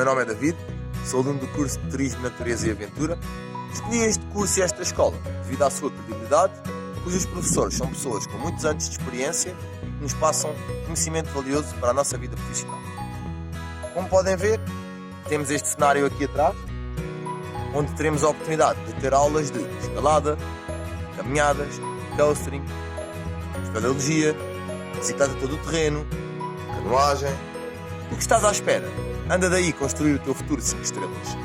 meu nome é David, sou aluno do curso de Turismo, Natureza e Aventura. Escolhi este curso e esta escola devido à sua credibilidade, cujos professores são pessoas com muitos anos de experiência que nos passam conhecimento valioso para a nossa vida profissional. Como podem ver, temos este cenário aqui atrás, onde teremos a oportunidade de ter aulas de escalada, caminhadas, coastering, espeleologia, bicicleta todo o terreno, canoagem. O que estás à espera? Anda daí construir o teu futuro 5 estrelas.